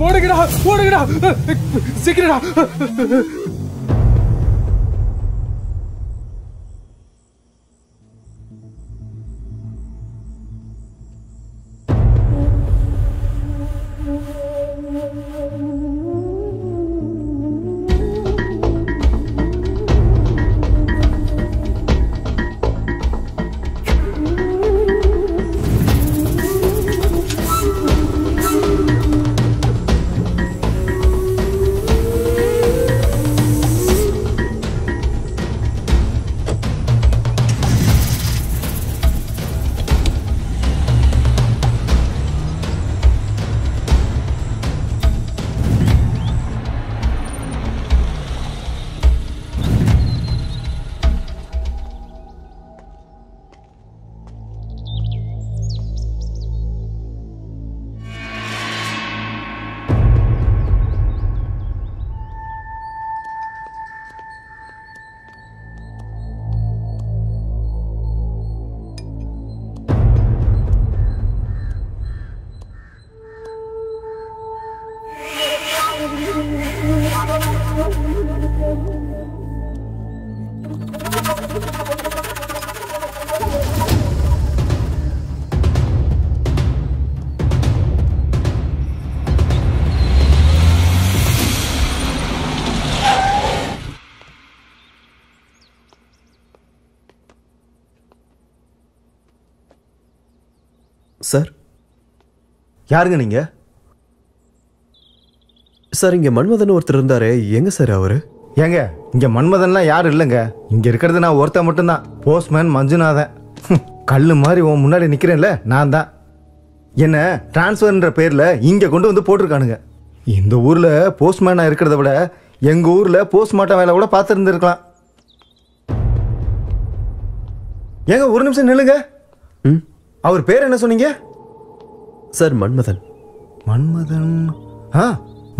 ஓடுங்கடா ஓடுங்கடா சீக்கிரடா. Sir, யாருங்க நீங்க? Sir, இங்க மன்மதன் ஒருத்தர் இருந்தாரு. எங்க சார் அவரு? ஏங்க, இங்க மன்மதன்லாம் யாரும் இல்லைங்க. இங்க இருக்கிறது நான் ஒருத்தன் மட்டும்தான், போஸ்ட்மேன் மஞ்சுநாதன். கல்லு மாதிரி உன் முன்னாடி நிக்கிறேன்ல, நான் தான். என்ன டிரான்ஸ்ஃபர்ன்ற பேர்ல இங்க கொண்டு வந்து போட்டிருக்கானுங்க. இந்த ஊர்ல போஸ்ட்மேனா இருக்கிறத விட எங்க ஊர்ல போஸ்ட்மார்ட்டம் வேலை கூட பார்த்துருந்துருக்கலாம். ஏங்க ஒரு நிமிஷம் நில்லுங்க. அவர் பேர் என்ன சொன்னீங்க? சார், மன்மதன். மன்மதன்?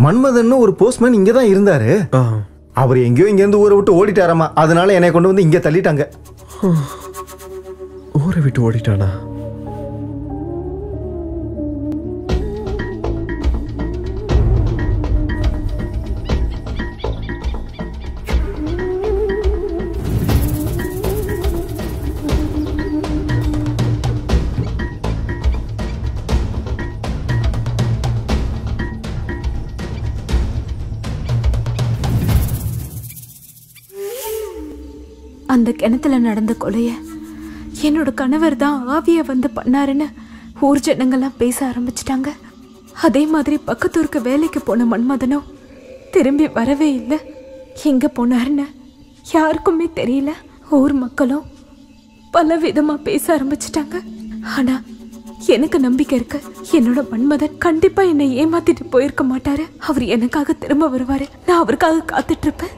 மன்மதன் ஒரு போஸ்ட்மேன் இங்க தான் இருந்தாரு. அவர் எங்கேயோ இங்க இருந்து ஊரை விட்டு ஓடிட்டாராமா. அதனால என்னை கொண்டு வந்து இங்க தள்ளிட்டாங்க. ஊரை விட்டு ஓடிட்டானா? அந்த கிணத்துல நடந்த கொலைய என்னோட கணவர் தான் ஆவிய வந்து பண்ணாருன்னு ஊர் ஜனங்கள்லாம் பேச ஆரம்பிச்சிட்டாங்க. அதே மாதிரி பக்கத்தூருக்கு வேலைக்கு போன மன்மதனும் திரும்பி வரவே இல்லை. எங்க போனாருன்னு யாருக்குமே தெரியல. ஊர் மக்களும் பல விதமா பேச ஆரம்பிச்சிட்டாங்க. ஆனா எனக்கு நம்பிக்கை இருக்கு, என்னோட மன்மதன் கண்டிப்பா என்னை ஏமாத்திட்டு போயிருக்க மாட்டாரு. அவர் எனக்காக திரும்ப வருவாரு. நான் அவருக்காக காத்துட்டு இருப்பேன்.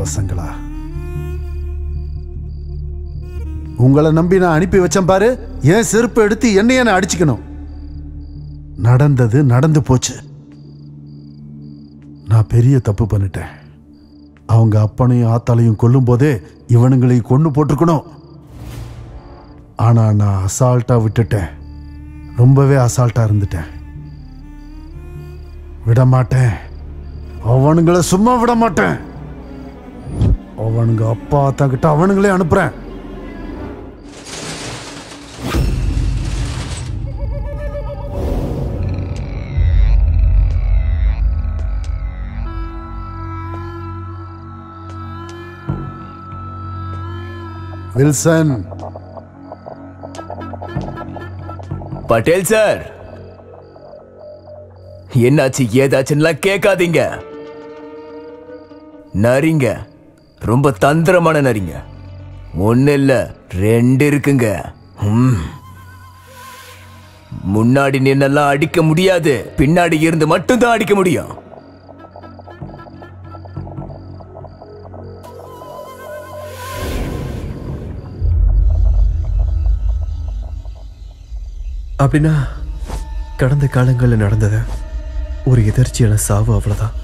பசங்களா, உங்களை நம்பி நான் அனுப்பி வச்சேன் பாரு. ஏன் செருப்பு எடுத்து என்னைய நான் அடிச்சுக்கணும்? நடந்தது நடந்து போச்சு. நான் பெரிய தப்பு பண்ணிட்டேன். அவங்க அப்பனையும் ஆத்தாளையும் கொல்லும் போதே இவனுங்களையும் கொண்டு போட்டிருக்கணும். ஆனா நான் அசால்ட்டா விட்டுட்டேன். ரொம்பவே அசால்ட்டா இருந்துட்டேன். விட மாட்டேன், அவனுங்களை சும்மா விட மாட்டேன். அவனுங்க அப்பா ஆத்தா கிட்ட அவனுங்களே அனுப்புறேன். வில்சன். பட்டேல் சார், என்னாச்சு ஏதாச்சுன்னா கேட்காதீங்க. நரிங்க ரொம்ப தந்திரமான நரிங்க. ஒண்ணு இல்ல 2 இருக்குங்க. முன்னாடி நின்னெல்லாம் அடிக்க முடியாது, பின்னாடி இருந்து மட்டும்தான் அடிக்க முடியும். அப்படின்னா கடந்த காலங்களில் நடந்தது ஒரு எதிர்ச்சியான சாவு, அவ்வளோதான்.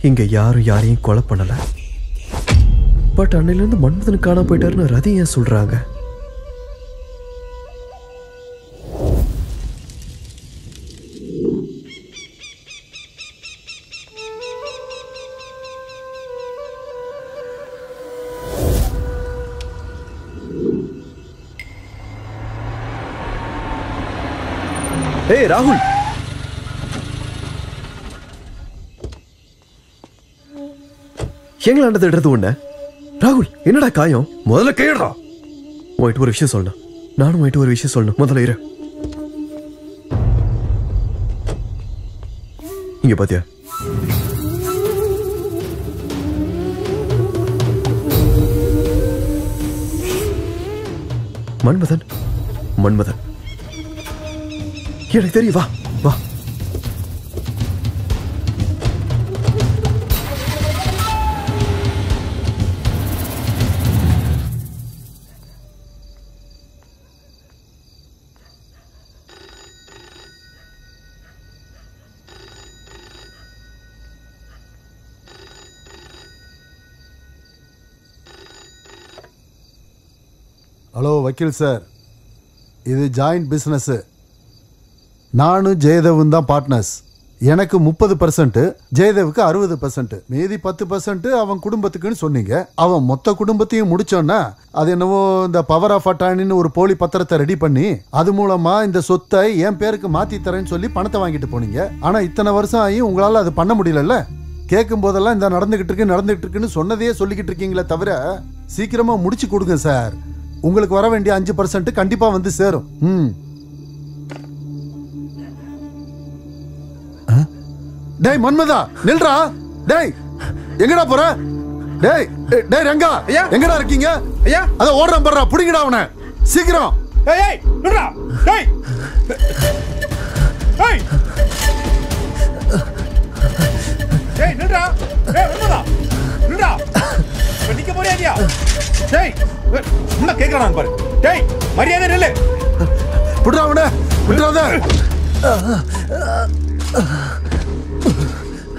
இங்கே யாரும் யாரையும் கொலை பண்ணலை. பட் அன்னையிலேருந்து மன்மதன் காணாம போயிட்டாருன்னு ரதி ஏன் சொல்கிறாங்க? ஏய் ராகுல், எங்களாண்ட திடுறது ஒண்ணு. ராகுல், என்னடா காயம்? முதல்ல கையடா. உன்கிட்ட ஒரு விஷயம் சொல்லணும். நானும் உன்கிட்ட ஒரு விஷயம் சொல்லணும். முதல்ல இரு. இங்க பாத்தியா? மன்மதன், மன்மதன் எனக்கு தெரியும். வா வா. ஹலோ வக்கீல் சார், இது ஜாயிண்ட் பிஸ்னஸ். நானும் ஜெயதேவும் தான் பார்ட்னர்ஸ். எனக்கு 30%, ஜெயதேவுக்கு 60%, மீதி 10% அவன் குடும்பத்துக்குன்னு சொன்னீங்க. அவன் மொத்த குடும்பத்தையும் முடிச்சோன்னா அது என்னவோ இந்த பவர் ஆஃப் அட்டார்னின்னு ஒரு போலி பத்திரத்தை ரெடி பண்ணி அது மூலமா இந்த சொத்தை என் பேருக்கு மாத்தி தரேன்னு சொல்லி பணத்தை வாங்கிட்டு போனீங்க. ஆனா இத்தனை வருஷம் ஆகி உங்களால அது பண்ண முடியல. கேட்கும் போதெல்லாம் இந்த நடந்துகிட்டு இருக்குன்னு சொன்னதையே சொல்லிக்கிட்டு இருக்கீங்களே தவிர சீக்கிரமா முடிச்சு கொடுங்க சார். உங்களுக்கு வர வேண்டிய 5% கண்டிப்பா வந்து சேரும். டேய் மன்மதா, நில்றா. டேய் எங்கடா போற? டேய் டேய் ரங்கா, எங்கடா இருக்கீங்க? ஐயா அத ஓடுறான் பாருடா, புடிங்கடா அவனை சீக்கிரம். ஏய் ஏய் நில்றா. டேய் ஏய் டேய் நில்றா. டேய் மன்மதா நில்றா. நிக்க போறியா? டேய் என்ன கேக்குறான் பாரு. டேய் மரியாதை நில்லு. புடுறா அவனை, விட்டுறாத.